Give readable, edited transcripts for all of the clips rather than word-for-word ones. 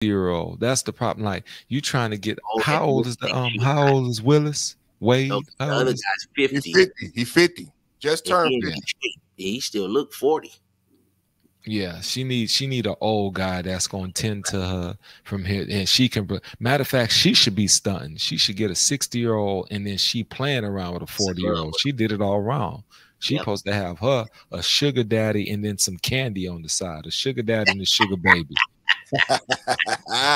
year-old. That's the problem. Like you trying to get Oh, how and old is the how old is Willis? no, Wade? the How other old is guy's He's 50, 50. He 50. Just and turned he in 50. good shape. He still look 40. yeah, she need an old guy that's gonna tend to her from here, and she can. Matter of fact, she should be stunting. She should get a 60-year-old, and then she playing around with a 40-year-old. She did it all wrong. She Yep. supposed to have her a sugar daddy and then some candy on the side, a sugar daddy and a sugar baby. She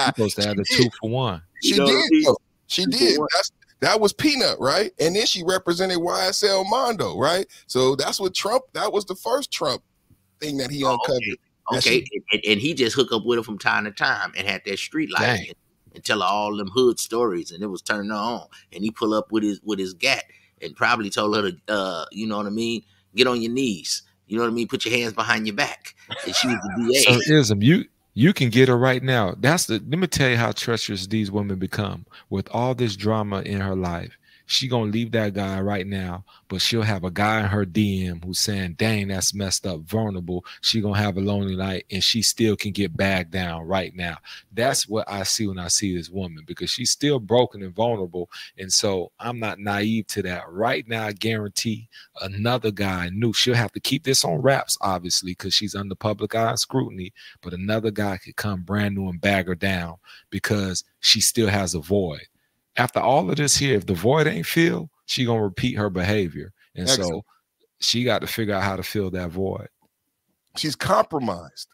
supposed to have the 2-for-1. She You know what I did mean? though. She did. 2-for-1. That was Peanut, right? And then she represented YSL Mondo, right? So that's what Trump. That was the first Trump thing that he uncovered. Okay, and he just hook up with her from time to time and had that street life and tell her all them hood stories, and it was turning her on. And he pull up with his gat and probably told her to, you know what I mean, get on your knees. You know what I mean, put your hands behind your back. And she was the DA. So Ism, you can get her right now. Let me tell you how treacherous these women become with all this drama in her life. She gonna leave that guy right now, but she'll have a guy in her DM who's saying, dang, that's messed up, vulnerable. She gonna have a lonely night, and she still can get bagged down right now. That's what I see when I see this woman, because she's still broken and vulnerable. And so I'm not naive to that. Right now, I guarantee another guy new. She'll have to keep this on wraps, obviously, because she's under public eye scrutiny, but another guy could come brand new and bag her down because she still has a void. After all of this here, if the void ain't filled, she gonna repeat her behavior. And so she got to figure out how to fill that void. She's compromised.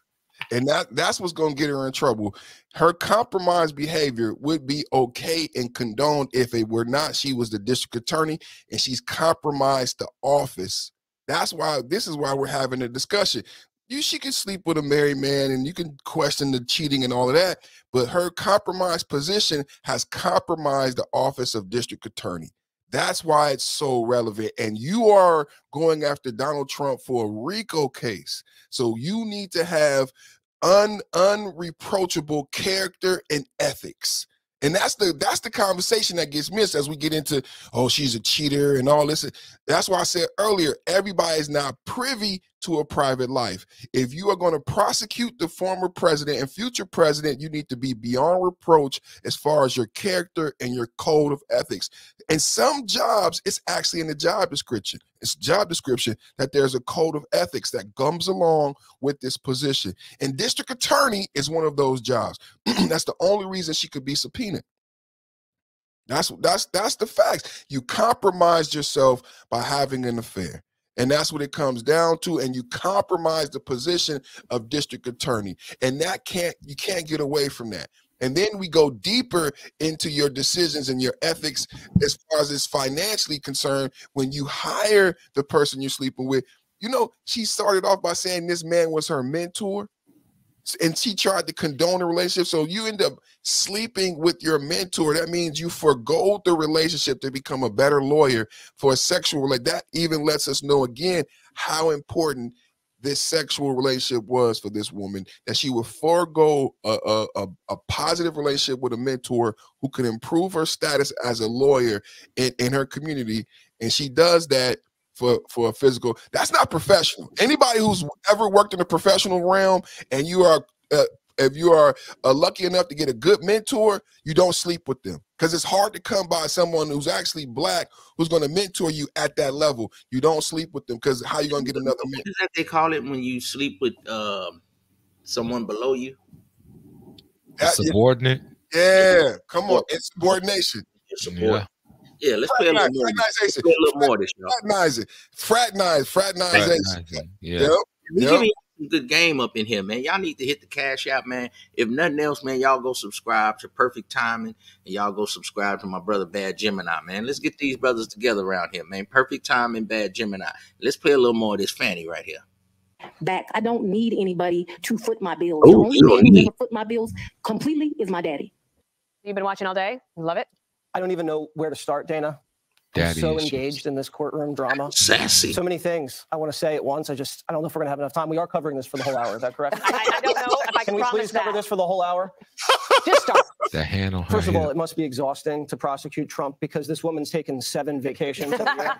And that's what's gonna get her in trouble. Her compromised behavior would be okay and condoned if it were not she was the district attorney and she's compromised the office. This is why we're having a discussion. She can sleep with a married man and you can question the cheating and all of that, but her compromised position has compromised the office of district attorney. That's why it's so relevant. And you are going after Donald Trump for a RICO case. So you need to have unreproachable character and ethics. And that's the conversation that gets missed as we get into, oh, she's a cheater and all this. That's why I said earlier, everybody is not privy to a private life. If you are going to prosecute the former president and future president, you need to be beyond reproach as far as your character and your code of ethics. And some jobs, it's actually in the job description. It's job description that there's a code of ethics that comes along with this position. And district attorney is one of those jobs. That's the only reason she could be subpoenaed. That's the facts. You compromised yourself by having an affair. And that's what it comes down to. And you compromise the position of district attorney. And you can't get away from that. And then we go deeper into your decisions and your ethics as far as it's financially concerned. When you hire the person you're sleeping with, she started off by saying this man was her mentor. And she tried to condone the relationship. So you end up sleeping with your mentor. That means you forgo the relationship to become a better lawyer for a sexual relationship. That even lets us know again how important this sexual relationship was for this woman, that she would forego a positive relationship with a mentor who could improve her status as a lawyer in her community. And she does that for a physical. That's not professional. Anybody who's ever worked in the professional realm and you are if you are lucky enough to get a good mentor, you don't sleep with them, because it's hard to come by someone who's actually black who's going to mentor you at that level. You don't sleep with them, because how you going to get another mentor? Is that they call it when you sleep with someone below you? Subordinate. Yeah, come on, it's subordination. Yeah, let's play a little more. Let's play a little more this, y'all. Fraternization. Yeah. We giving you the game up in here, man. Y'all need to hit the cash out, man. If nothing else, man, y'all go subscribe to Perfect Timing, and y'all go subscribe to my brother Bad Gemini, man. Let's get these brothers together around here, man. Perfect Timing, Bad Gemini. Let's play a little more of this Fani right here. Back. I don't need anybody to foot my bills. The only man who ever foot my bills completely is my daddy. You've been watching all day? You love it? I don't even know where to start, Dana. I'm so engaged in this courtroom drama. Sassy. So many things I want to say at once. I don't know if we're going to have enough time. We are covering this for the whole hour. Is that correct? I don't know if I can we promise please cover this for the whole hour? Just start. The hand on her First of all, hip. it must be exhausting to prosecute Trump, because this woman's taken 7 vacations a year.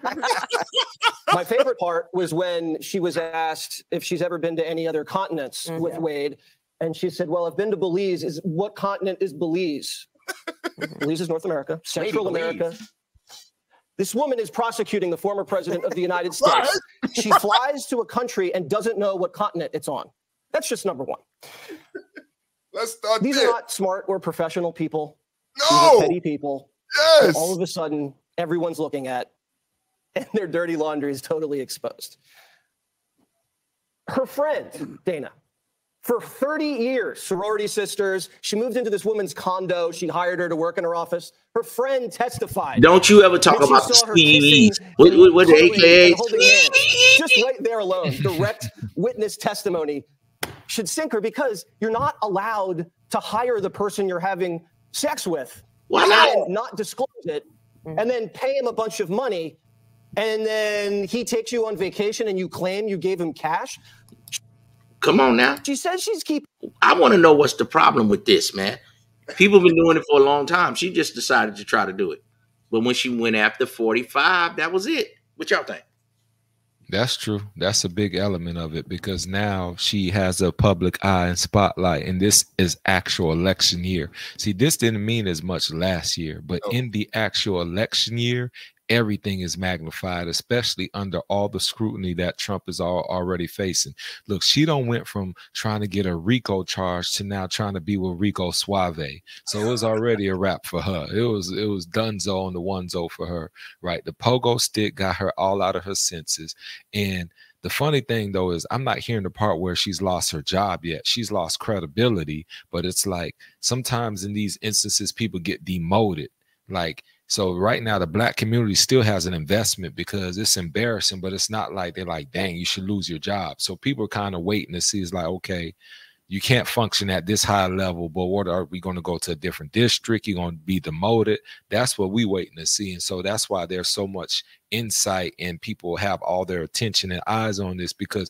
My favorite part was when she was asked if she's ever been to any other continents with Wade. And she said, well, I've been to Belize. What continent is Belize? Belize is North America, Central America. This woman is prosecuting the former president of the United States. She flies to a country and doesn't know what continent it's on. That's just number one. Let's start These there. are not smart or professional people. No. These are petty people. Yes. All of a sudden, everyone's looking at, and their dirty laundry is totally exposed. Her friend, Dana, for 30 years, sorority sisters, she moved into this woman's condo. She hired her to work in her office. Her friend testified. Don't you ever talk about the Stevies. What the AKA? Just right there alone, direct witness testimony should sink her, because you're not allowed to hire the person you're having sex with. Why not? And not disclose it, and then pay him a bunch of money, and then he takes you on vacation and you claim you gave him cash. Come on now. She says she's keeping. I want to know what's the problem with this, man. People have been doing it for a long time. She just decided to try to do it. But when she went after 45, that was it. What y'all think? That's true. That's a big element of it, because now she has a public eye and spotlight, and this is actual election year. See, this didn't mean as much last year, but in the actual election year, everything is magnified, especially under all the scrutiny that Trump is already facing. Look, she don't went from trying to get a RICO charge to now trying to be with Rico Suave. So it was already a wrap for her. It was donezo on the onezo for her, right? The pogo stick got her all out of her senses. And the funny thing, though, is I'm not hearing the part where she's lost her job yet. She's lost credibility, but it's like sometimes in these instances, people get demoted. Like, so right now, the black community still has an investment, because it's embarrassing, but it's not like they're like, dang, you should lose your job. So people are kind of waiting to see. It's like, okay, you can't function at this high level, but what are we going to go to a different district? You're going to be demoted. That's what we waiting to see. And so that's why there's so much insight, and people have all their attention and eyes on this, because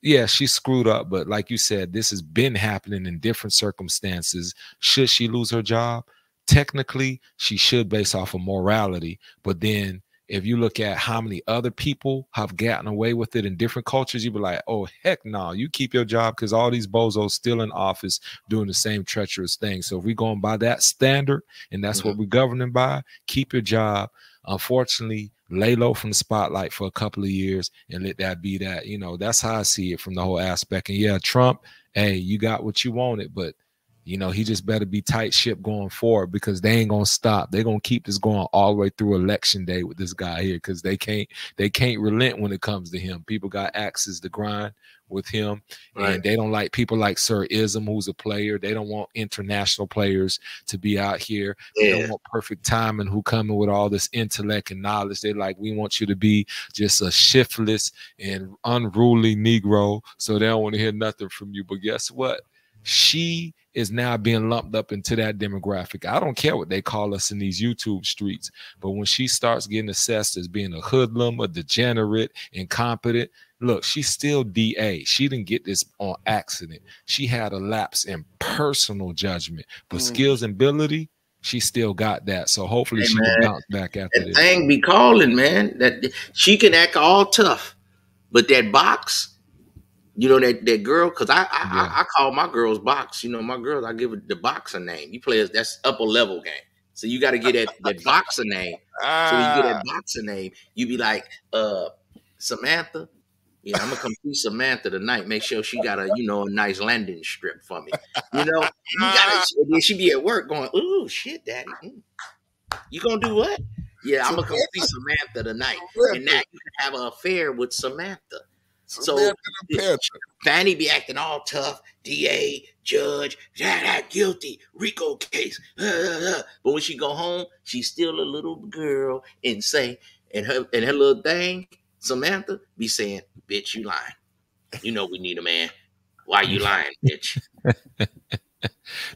yeah, she screwed up. But like you said, this has been happening in different circumstances. Should she lose her job? Technically, she should, based off of morality. But then if you look at how many other people have gotten away with it in different cultures, you'd be like, oh, heck no, you keep your job, because all these bozos still in office doing the same treacherous thing. So if we're going by that standard, and that's what we're governing by, keep your job. Unfortunately, lay low from the spotlight for a couple of years and let that be that. You know, that's how I see it from the whole aspect. And yeah, Trump, hey, you got what you wanted, but you know, he just better be tight ship going forward, because they ain't gonna stop. They're gonna keep this going all the way through election day with this guy here, because they can't relent when it comes to him. People got axes to grind with him, and they don't like people like Sir Ism, who's a player. They don't want international players to be out here. They don't want perfect timing, who coming with all this intellect and knowledge. They're like, we want you to be just a shiftless and unruly Negro, so they don't want to hear nothing from you. But guess what? She is now being lumped up into that demographic. I don't care what they call us in these YouTube streets, but when she starts getting assessed as being a hoodlum, a degenerate, incompetent, look, she's still DA. She didn't get this on accident. She had a lapse in personal judgment, but skills and ability, she still got that. So hopefully she can bounce back after this. Thing be calling, man. That she can act all tough, but that box. You know, that girl, because I call my girls box. You know, my girls, I give it the boxer name. You play, that's upper level game. So you got to get that boxer name. So when you get that boxer name, you be like, Samantha. Yeah, I'm gonna come see Samantha tonight. Make sure she got a nice landing strip for me. You know, you gotta. She be at work going, "Ooh, shit, daddy. You gonna do what? Yeah, I'm gonna come see Samantha tonight, and now you can have an affair with Samantha." So Fani be acting all tough, DA, judge, guilty, RICO case. But when she go home, she's still a little girl and her little thing, Samantha, be saying, bitch, you lying. You know we need a man. Why you lying, bitch?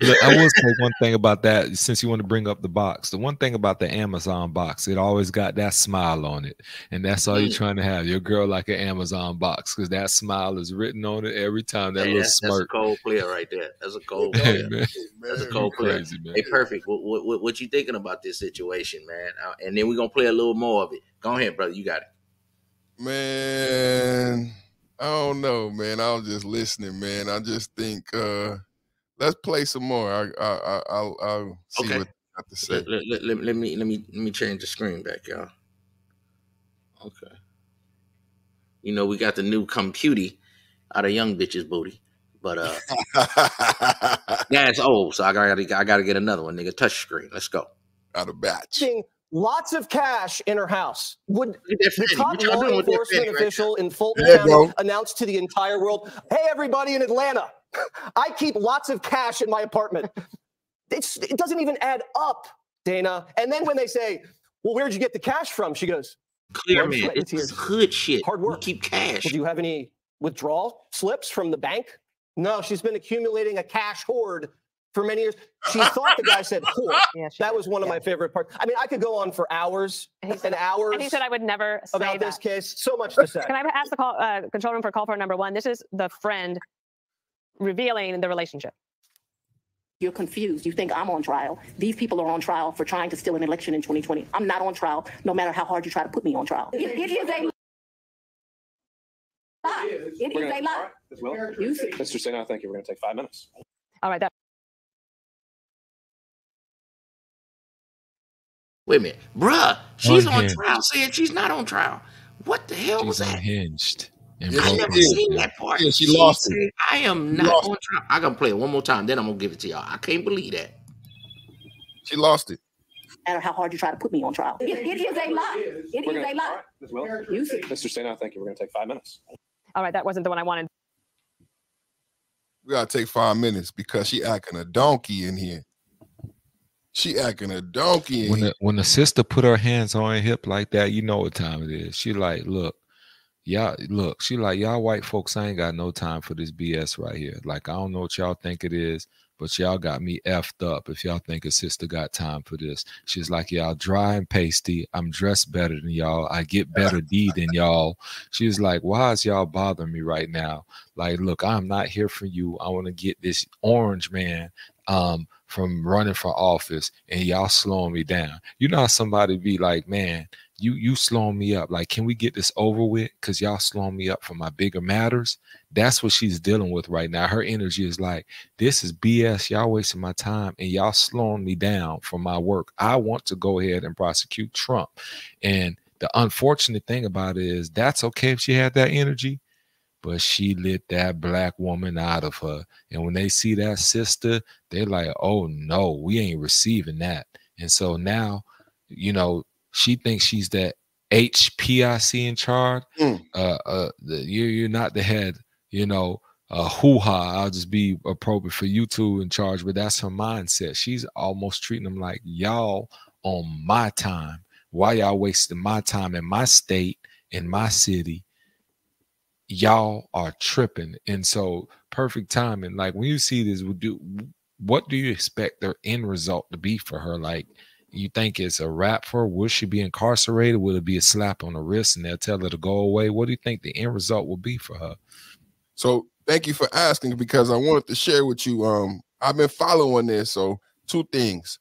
Look, I will say one thing about that, since you want to bring up the box. The one thing about the Amazon box, it always got that smile on it. And that's all you're trying to have. Your girl like an Amazon box, because that smile is written on it every time. That little smirk. That's a cold player right there. That's a cold player. That's a cold player. Crazy, man. Hey, perfect. What you thinking about this situation, man? And then we're going to play a little more of it. Go ahead, brother. You got it. Man, I don't know, man. I was just listening, man. I just think let's play some more. I'll see Okay. what I have to say. Let me change the screen back, y'all. Okay. You know, we got the new computy out of young bitch's booty. But that's old, so I gotta get another one, nigga. Touch screen. Let's go. Out of batch. Lots of cash in her house. Would the top law enforcement official in Fulton There you County go. announce to the entire world, hey, everybody in Atlanta, I keep lots of cash in my apartment. It doesn't even add up, Dana. And then when they say, well, where'd you get the cash from? She goes, clear, man. It's hood shit. Hard work. We keep cash. Well, do you have any withdrawal slips from the bank? No, she's been accumulating a cash hoard for many years. She thought the guy said hoard. Yeah, that was one of my favorite parts. I mean, I could go on for hours and hours. And he said I would never say about that. this case. So much to say. Can I ask the control room for call for number 1? This is the friend revealing the relationship. You're confused. You think I'm on trial. These people are on trial for trying to steal an election in 2020. I'm not on trial, no matter how hard you try to put me on trial. It is a lie. It is a lie. Mr. Sena, thank you. We're going to take 5 minutes. All right. Wait a minute, bruh. She's on trial saying she's not on trial. What the hell was that? Unhinged. I never seen that part. Yeah, she lost it. I am not on trial. I gotta play it one more time, then I'm gonna give it to y'all. I can't believe that. She lost it. No matter how hard you try to put me on trial. It is a lie. It is a lie. Mr. Sena, thank you. We're going to take 5 minutes. All right. That wasn't the one I wanted. We gotta take 5 minutes because she acting a donkey in here. She acting a donkey in here. When the sister put her hands on her hip like that, you know what time it is. She like, look, she like, y'all white folks, I ain't got no time for this BS right here. Like, I don't know what y'all think it is, but y'all got me effed up if y'all think a sister got time for this. She's like, y'all dry and pasty. I'm dressed better than y'all. I get better D than y'all. She's like, why is y'all bothering me right now? Like, look, I'm not here for you. I want to get this orange man from running for office, and y'all slowing me down. You know how somebody be like, man, you slowing me up. Like, can we get this over with? Because y'all slowing me up for my bigger matters. That's what she's dealing with right now. Her energy is like, this is BS. Y'all wasting my time, and y'all slowing me down for my work. I want to go ahead and prosecute Trump. And the unfortunate thing about it is that's okay if she had that energy, but she lit that black woman out of her. And when they see that sister, they're like, oh no, we ain't receiving that. And so now, you know, she thinks she's that HPIC in charge. You're not the head, you know, hoo-ha. I'll just be appropriate for you two in charge, but that's her mindset. She's almost treating them like y'all on my time. Why y'all wasting my time in my state, in my city? Y'all are tripping. And so perfect timing. Like, when you see this, what do you expect their end result to be for her? Like, you think it's a wrap for her? Will she be incarcerated? Will it be a slap on the wrist and they'll tell her to go away? What do you think the end result will be for her? So thank you for asking, because I wanted to share with you. I've been following this. So 2 things.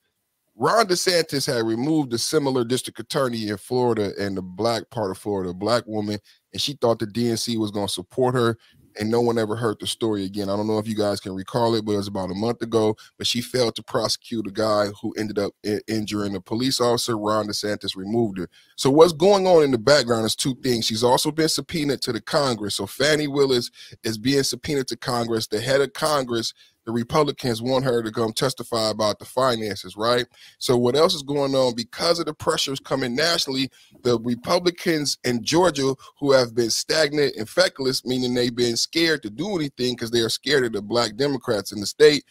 Ron DeSantis had removed a similar district attorney in Florida, in the black part of Florida, a black woman, and she thought the DNC was going to support her, and no one ever heard the story again. I don't know if you guys can recall it, but it was about a month ago, but she failed to prosecute a guy who ended up injuring a police officer. Ron DeSantis removed her. So what's going on in the background is 2 things. She's also been subpoenaed to the Congress. So Fani Willis is being subpoenaed to Congress. The head of Congress, the Republicans, want her to come testify about the finances, right? So what else is going on? Because of the pressures coming nationally, the Republicans in Georgia, who have been stagnant and feckless, meaning they've been scared to do anything because they are scared of the black Democrats in the state,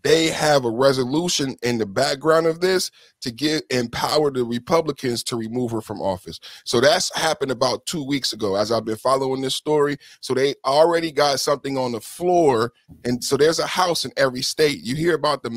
they have a resolution in the background of this to empower the Republicans to remove her from office. So that's happened about 2 weeks ago, as I've been following this story. So they already got something on the floor, and so there's a house in every state. You hear about the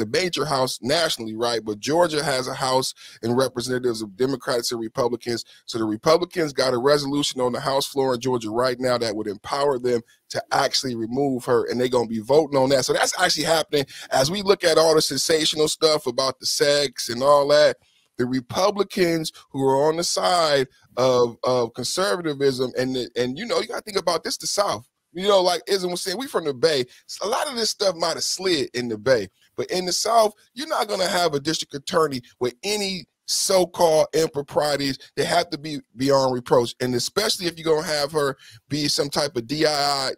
major house nationally, right? But Georgia has a house and representatives of Democrats and Republicans. So the Republicans got a resolution on the House floor in Georgia right now that would empower them to actually remove her, and they're going to be voting on that. So that's actually happening as we look at all the sensational stuff about the sex and all that. the Republicans who are on the side of conservatism, and you know, you got to think about this, the South. You know, like Ism was saying, we from the Bay. A lot of this stuff might have slid in the Bay. But in the South, you're not going to have a district attorney with any so-called improprieties. They have to be beyond reproach. And especially if you're going to have her be some type of DEI,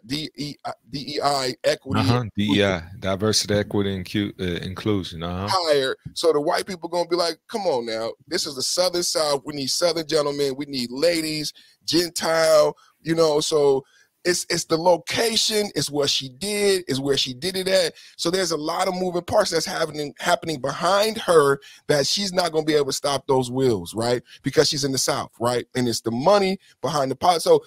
equity. DEI, diversity, equity, inclusion. Higher. So the white people going to be like, come on now. This is the Southern South. We need Southern gentlemen. We need ladies, Gentile, you know, so it's the location, it's what she did, is where she did it at. So there's a lot of moving parts that's happening behind her that she's not going to be able to stop those wheels, right? Because she's in the South, right? And it's the money behind the pot. So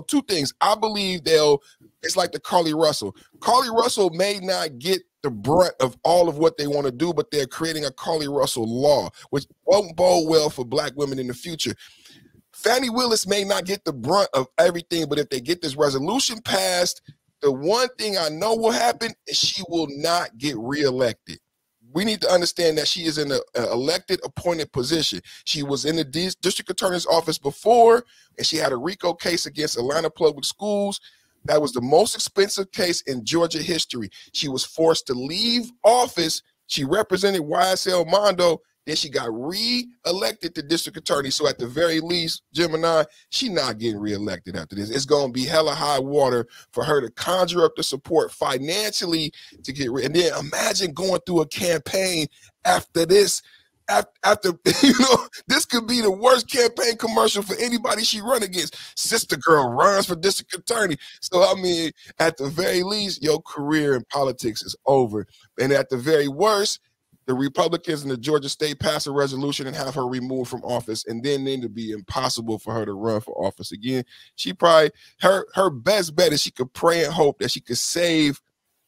two things. I believe it's like the Carly Russell. Carly Russell may not get the brunt of all of what they want to do, but they're creating a Carly Russell law, which won't bode well for Black women in the future. Fani Willis may not get the brunt of everything, but if they get this resolution passed, the one thing I know will happen is she will not get reelected. We need to understand that she is in an elected, appointed position. She was in the district attorney's office before, and she had a RICO case against Atlanta Public Schools. That was the most expensive case in Georgia history. She was forced to leave office. She represented YSL Mondo. Then she got re-elected to district attorney. So at the very least, Gemini, she not getting re-elected after this. It's going to be hella high water for her to conjure up the support financially to get rid. And then imagine going through a campaign after this. After you know, this could be the worst campaign commercial for anybody she run against. Sister girl runs for district attorney. So I mean, at the very least, your career in politics is over. And at the very worst, the Republicans in the Georgia state pass a resolution and have her removed from office, and then it'd be impossible for her to run for office again. She probably, her best bet is she could pray and hope that she could save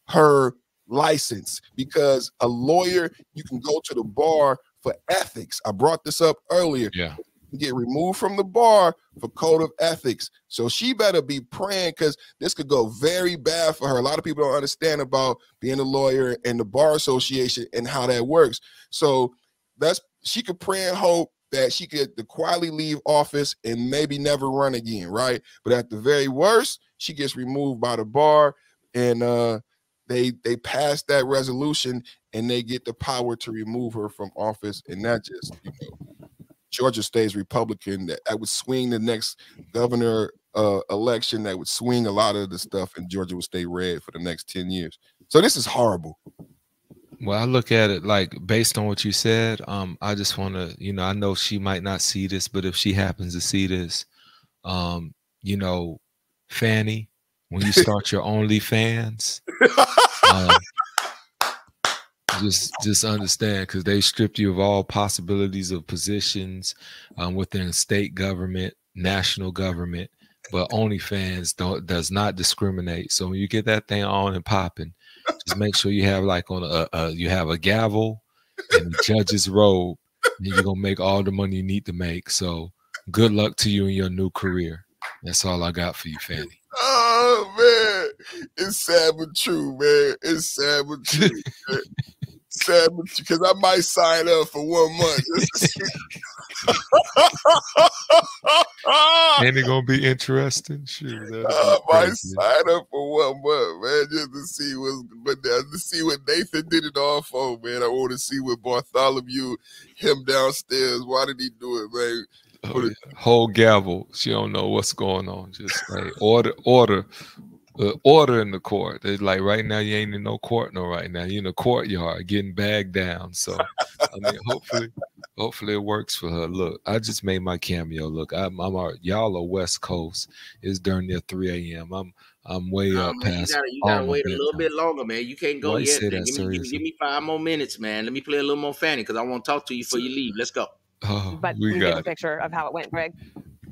her license, because a lawyer, you can go to the bar for ethics. I brought this up earlier. Yeah. Get removed from the bar for code of ethics. So she better be praying, because this could go very bad for her. A lot of people don't understand about being a lawyer and the bar association and how that works. So she could pray and hope that she could quietly leave office and maybe never run again, right? But at the very worst, she gets removed by the bar, and they pass that resolution and they get the power to remove her from office. And that just, you know, Georgia stays Republican. That would swing the next governor election. That would swing a lot of the stuff, and Georgia would stay red for the next 10 years. So this is horrible. Well, I look at it like, based on what you said, I just want to, you know, I know she might not see this, but if she happens to see this, you know, Fani, when you start your OnlyFans, just understand, because they stripped you of all possibilities of positions within state government, national government, but OnlyFans does not discriminate. So when you get that thing on and popping, just make sure you have like you have a gavel and the judge's robe, and you're gonna make all the money you need to make. So good luck to you in your new career. That's all I got for you, Fani. Oh man, it's sad but true, man. It's sad but true. Sad, because I might sign up for 1 month. Ain't it gonna be interesting? Shoot, I might sign up for 1 month, man, just to see what Nathan did it all for, man. I want to see what Bartholomew, him downstairs. Why did he do it, man? Oh, yeah. Whole gavel. She don't know what's going on. Just like order in the court. They like, right now you ain't in no court right now. You're in the courtyard getting bagged down. So I mean, hopefully it works for her. Look, I just made my cameo. Look, y'all are West Coast. It's darn near 3 a.m. I'm way up past. You gotta wait a little bit longer, man. You can't go yet. Give me 5 more minutes, man. Let me play a little more Fani, because I want to talk to you before you leave. Let's go. Oh, but we get a picture of how it went, Greg.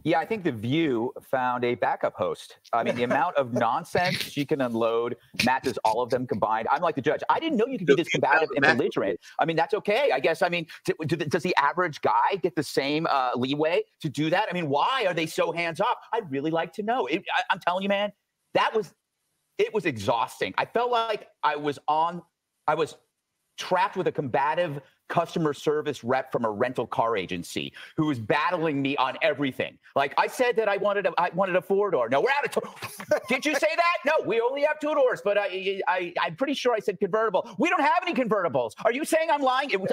Yeah, I think The View found a backup host. I mean, the amount of nonsense she can unload matches all of them combined. I'm like the judge. I didn't know you could be this combative and belligerent. I mean, that's okay, I guess. I mean, does the average guy get the same leeway to do that? I mean, why are they so hands-off? I'd really like to know. I'm telling you, man, it was exhausting. I felt like I was trapped with a combative customer service rep from a rental car agency who was battling me on everything. Like, I said that I wanted a 4-door. No, we're out of Did you say that? No, we only have 2 doors, but I'm pretty sure I said convertible. We don't have any convertibles. Are you saying I'm lying? It was,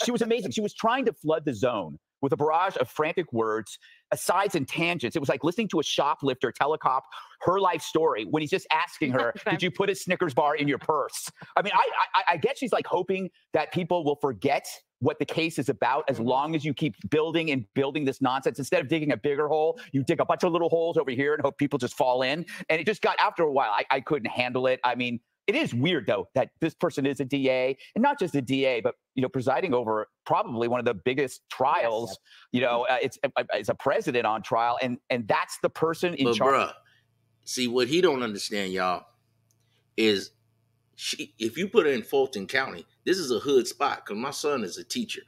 she was amazing. She was trying to flood the zone with a barrage of frantic words, asides and tangents. It was like listening to a shoplifter tell a cop her life story when he's just asking her, did you put a Snickers bar in your purse? I mean, I guess she's like hoping that people will forget what the case is about as long as you keep building and building this nonsense. Instead of digging a bigger hole, you dig a bunch of little holes over here and hope people just fall in. And it just got, after a while, I couldn't handle it. I mean, it is weird, though, that this person is a DA, and not just a DA, but, you know, presiding over probably one of the biggest trials. Yes. You know, it's a president on trial, and that's the person in charge. Bruh, see, what he don't understand, y'all, is if you put her in Fulton County, this is a hood spot, because my son is a teacher,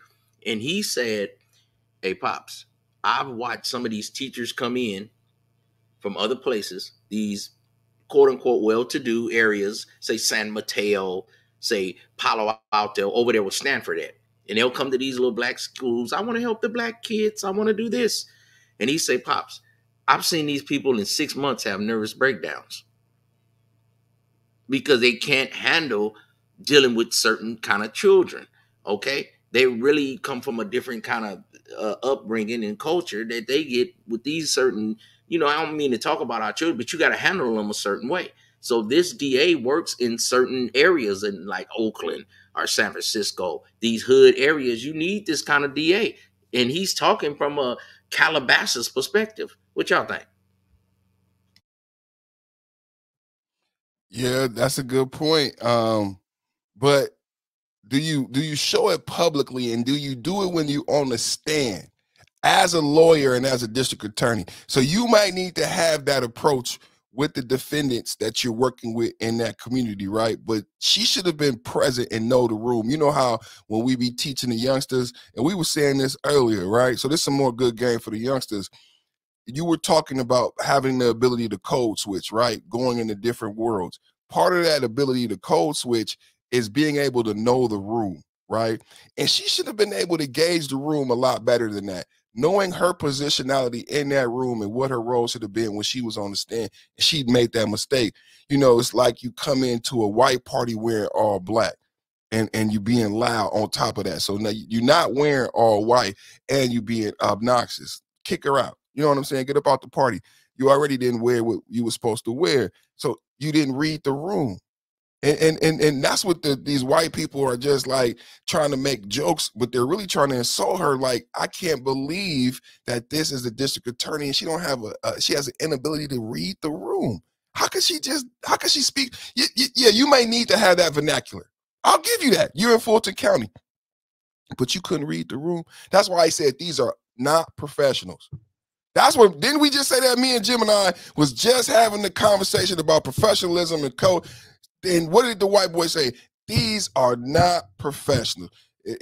and he said, hey, Pops, I've watched some of these teachers come in from other places, these quote-unquote well-to-do areas, say San Mateo, say Palo Alto, over there with Stanford at. And they'll come to these little black schools. I want to help the black kids. I want to do this. And he say, Pops, I've seen these people in 6 months have nervous breakdowns because they can't handle dealing with certain kind of children, okay? They really come from a different kind of upbringing and culture that they get with these certain, you know, I don't mean to talk about our children, but you got to handle them a certain way. So this DA works in certain areas in like Oakland or San Francisco, these hood areas. You need this kind of DA. And he's talking from a Calabasas perspective. What y'all think? Yeah, that's a good point. But do you show it publicly, and do you do it when you on the stand as a lawyer and as a district attorney? So you might need to have that approach with the defendants that you're working with in that community, right? But she should have been present and know the room. You know how when we be teaching the youngsters, and we were saying this earlier, right? So this is some more good game for the youngsters. You were talking about having the ability to code switch, right? Going into different worlds. Part of that ability to code switch is being able to know the room, right? And she should have been able to gauge the room a lot better than that. Knowing her positionality in that room and what her role should have been when she was on the stand, and she'd made that mistake. You know, it's like you come into a white party wearing all black, and you being loud on top of that. So now you're not wearing all white and you being obnoxious. Kick her out. You know what I'm saying? Get up out the party. You already didn't wear what you were supposed to wear, so you didn't read the room. And that's what these white people are just like trying to make jokes, but they're really trying to insult her. Like, I can't believe that this is the district attorney and she don't have she has an inability to read the room. How could she speak? Yeah, you may need to have that vernacular. I'll give you that. You're in Fulton County, but you couldn't read the room. That's why I said these are not professionals. That's what, didn't we just say that? Me and Jim and I was just having the conversation about professionalism and code. And what did the white boy say? These are not professionals.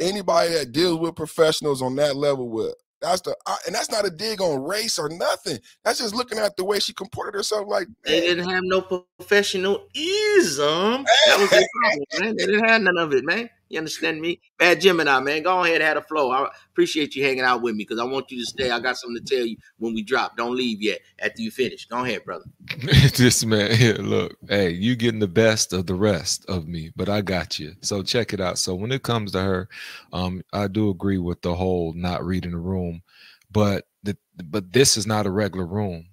Anybody that deals with professionals on that level will. And that's not a dig on race or nothing. That's just looking at the way she comported herself. Like, they didn't have no professionalism. That was their problem, man. They didn't have none of it, man. You understand me? Bad Gemini, man. Go ahead and have a flow. I appreciate you hanging out with me because I want you to stay. I got something to tell you when we drop. Don't leave yet after you finish. Go ahead, brother. This man here, look, hey, you getting the best of the rest of me, but I got you. So check it out. So when it comes to her, I do agree with the whole not reading the room, but this is not a regular room.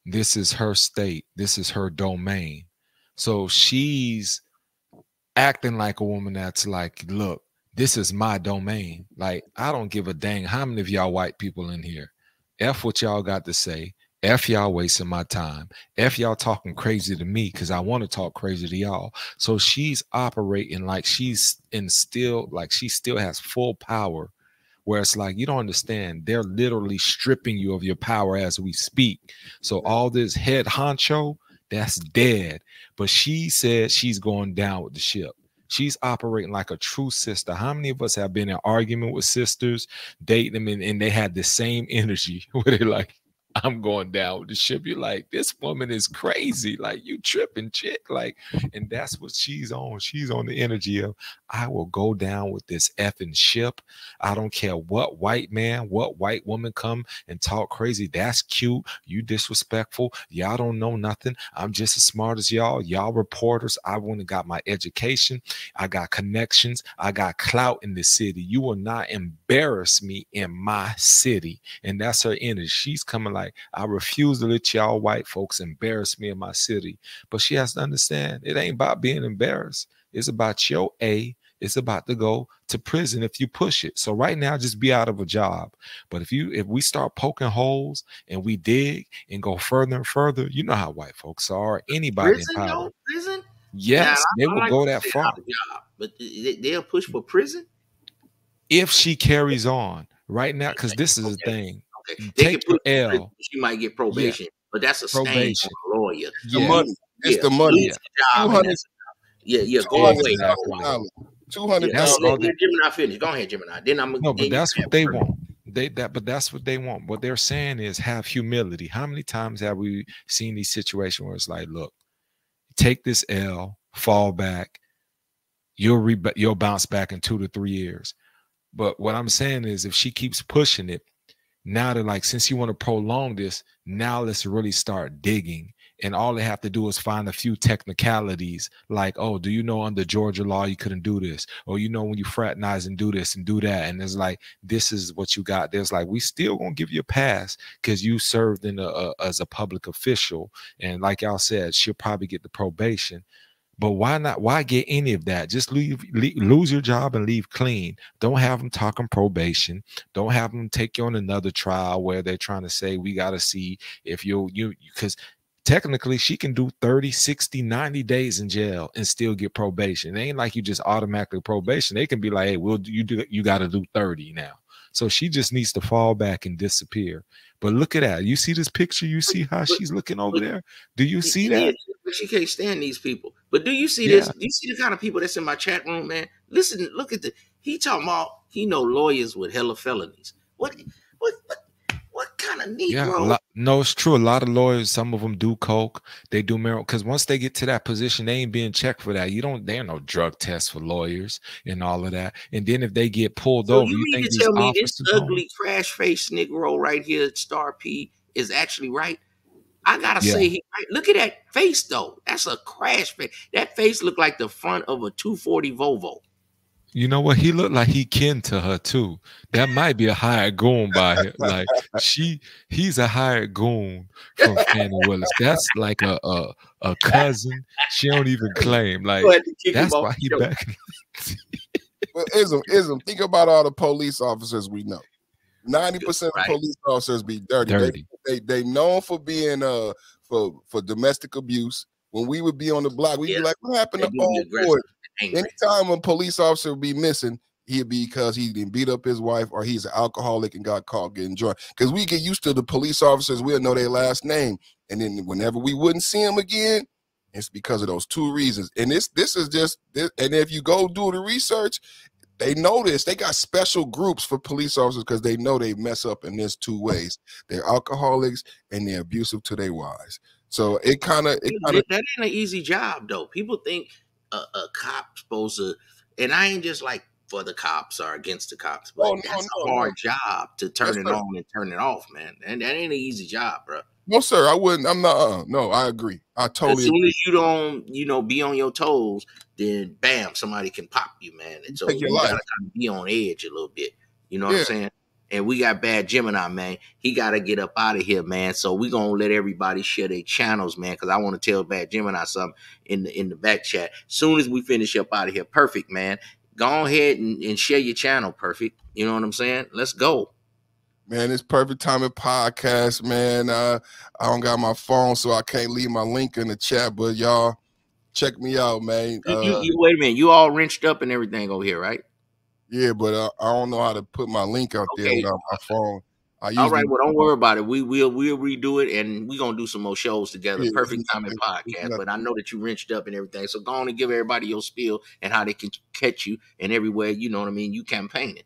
This is her state. This is her domain. So she's acting like a woman that's like, look, this is my domain. Like, I don't give a dang how many of y'all white people in here. F what y'all got to say. F y'all wasting my time. F y'all talking crazy to me because I want to talk crazy to y'all. So she's operating like she still has full power, where it's like, you don't understand. They're literally stripping you of your power as we speak. So all this head honcho, that's dead. But she said she's going down with the ship. She's operating like a true sister. How many of us have been in an argument with sisters, date them, and they had the same energy where they're like, I'm going down with the ship. You're like, this woman is crazy. Like, you tripping, chick. Like, and that's what she's on. She's on the energy of, I will go down with this effing ship. I don't care what white man, what white woman come and talk crazy. That's cute. You disrespectful. Y'all don't know nothing. I'm just as smart as y'all. Y'all reporters. I went and got my education. I got connections. I got clout in the city. You will not embarrass me in my city. And that's her energy. She's coming like, I refuse to let y'all white folks embarrass me in my city. But she has to understand, it ain't about being embarrassed. It's about your A. It's about to go to prison if you push it. So right now, just be out of a job. But if we start poking holes and we dig and go further and further, you know how white folks are. Anybody Prison, in power. yo, prison. Yes, Now, they I will like go to that say far. out of job, but they'll push for prison. If she carries on right now, because this is the thing. Okay, You they take can your put you in prison, L. she might get probation, but that's a stain Probation. on a lawyer. The Yeah. money. It's Yeah, the money. lose the job, and 200 that's go away. Exactly. Yeah, $200,000. That's all let they. Gemini finish. Go ahead, Gemini. Then I'm No, but then you that's can what they want. But that's what they want. What they're saying is have humility. How many times have we seen these situations where it's like, look, take this L, fall back, you'll bounce back in 2 to 3 years. But what I'm saying is, if she keeps pushing it, now they're like, since you want to prolong this, now let's really start digging. And all they have to do is find a few technicalities, like, oh, do you know under Georgia law you couldn't do this? Or you know when you fraternize and do this and do that. And it's like, this is what you got. There's like, we still gonna give you a pass because you served in as a public official. And like y'all said, she'll probably get the probation. But why not? Why get any of that? Just lose your job and leave clean. Don't have them talking probation. Don't have them take you on another trial where they're trying to say, we got to see if because technically she can do 30, 60, 90 days in jail and still get probation. It ain't like you just automatically probation. They can be like, hey, you got to do 30 now. So she just needs to fall back and disappear. But look at that. You see this picture? You see how she's looking over there? Do you see that? She can't stand these people. But do you see this? Do you see the kind of people that's in my chat room, man? Listen, look at he talking about he know lawyers with hella felonies. What kind of Negro? No, it's true. A lot of lawyers, some of them do coke. They do marijuana because once they get to that position, they ain't being checked for that. There are no drug tests for lawyers and all of that. And then if they get pulled over, you think mean to these tell me this officers ugly crash face Negro right here at Star P is actually right? I gotta say, look at that face though. That's a crash face. That face looked like the front of a 240 Volvo. You know what? He looked like he kin to her too. That might be a hired goon by him. Like he's a hired goon from Fani Willis. That's like a cousin. She don't even claim. Like that's why he back. Well, ism. Think about all the police officers we know. 90% of police officers be dirty. They known for being for domestic abuse. When we would be on the block, we'd be like, what happened to old boy? Anytime a police officer would be missing, he'd be because he didn't beat up his wife or he's an alcoholic and got caught getting drunk. Because we get used to the police officers, we'll know their last name. And then whenever we wouldn't see them again, it's because of those two reasons. And this is just this, and if you go do the research, they know this. They got special groups for police officers because they know they mess up in this two ways. They're alcoholics and they're abusive to their wives. So it kind of that ain't an easy job though. People think a cop's supposed to, and I ain't just like for the cops or against the cops, but that's a hard job to turn it on and turn it off, man. And that ain't an easy job, bro. No, sir, I wouldn't. I'm not. No, I agree. I totally. As soon as you don't, be on your toes, then bam, somebody can pop you, man. And so you gotta kind of be on edge a little bit. You know what I'm saying? And we got Bad Gemini, man. He got to get up out of here, man. So we going to let everybody share their channels, man, because I want to tell Bad Gemini something in the back chat. Soon as we finish up out of here, Perfect, man. Go ahead and share your channel, Perfect. You know what I'm saying? Let's go. Man, it's Perfect Timing Podcast, man. I don't got my phone, so I can't leave my link in the chat, but y'all check me out, man. You wait a minute. You all wrenched up and everything over here, right? Yeah, but I don't know how to put my link out there without my phone. All right, well, don't worry about it. We'll redo it, and we're going to do some more shows together. Yeah, Perfect Timing Podcast. But I know that you wrenched up and everything, so go on and give everybody your spiel and how they can catch you and everywhere, you know what I mean, you campaigning.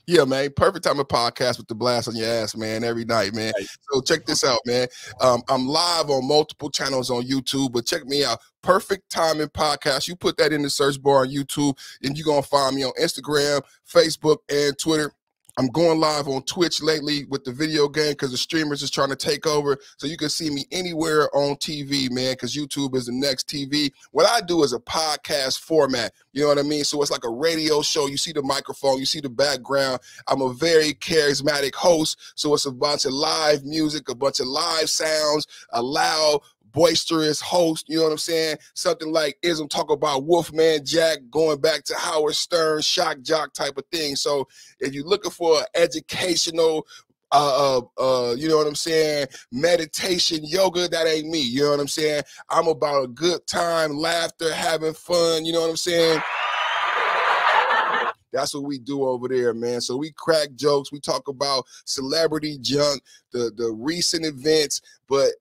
Yeah, man. Perfect Timing Podcast with the blast on your ass, man, every night, man. So check this out, man. I'm live on multiple channels on YouTube, but check me out. Perfect Timing Podcast. You put that in the search bar on YouTube, and you're going to find me on Instagram, Facebook, and Twitter. I'm going live on Twitch lately with the video game because the streamers is trying to take over. So you can see me anywhere on TV, man, because YouTube is the next TV. What I do is a podcast format. You know what I mean? So it's like a radio show. You see the microphone, you see the background. I'm a very charismatic host. So it's a bunch of live music, a bunch of live sounds, a loud, boisterous host, you know what I'm saying? Something like Ism talk about Wolfman Jack, going back to Howard Stern, shock jock type of thing. So if you're looking for an educational, you know what I'm saying, meditation, yoga, that ain't me. You know what I'm saying? I'm about a good time, laughter, having fun. You know what I'm saying? That's what we do over there, man. So we crack jokes. We talk about celebrity junk, the recent events, but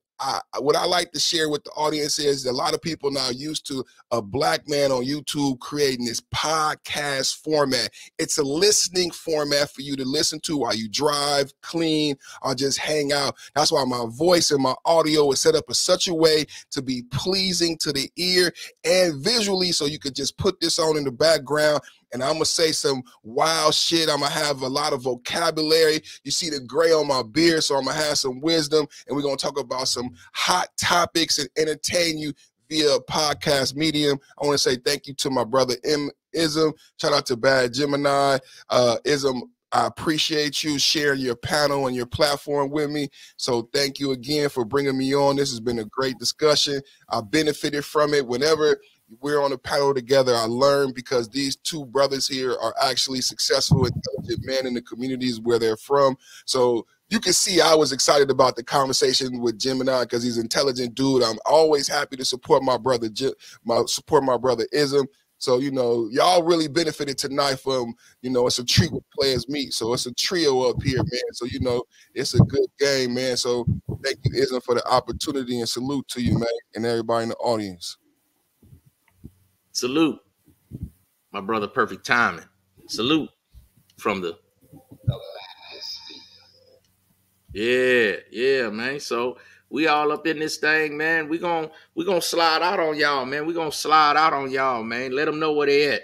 what I like to share with the audience is a lot of people now used to a black man on YouTube creating this podcast format. It's a listening format for you to listen to while you drive, clean, or just hang out. That's why my voice and my audio is set up in such a way to be pleasing to the ear and visually, so you could just put this on in the background. And I'm going to say some wild shit. I'm going to have a lot of vocabulary. You see the gray on my beard, so I'm going to have some wisdom. And we're going to talk about some hot topics and entertain you via a podcast medium. I want to say thank you to my brother Ism. Shout out to Bad Gemini. Ism, I appreciate you sharing your panel and your platform with me. So thank you again for bringing me on. This has been a great discussion. I benefited from it. Whenever we're on a panel together, I learn, because these two brothers here are actually successful, intelligent men in the communities where they're from. So you can see I was excited about the conversation with Gemini because he's an intelligent dude. I'm always happy to support my brother, Ism. So, you know, y'all really benefited tonight from, you know, it's a treat with players meet. So it's a trio up here, man. So, you know, it's a good game, man. So thank you, Ism, for the opportunity, and salute to you, man, and everybody in the audience. Salute, my brother, Perfect Timing. Salute from the yeah, man. So we all up in this thing, man. We gonna slide out on y'all, man. We gonna slide out on y'all, man. Let them know where they at.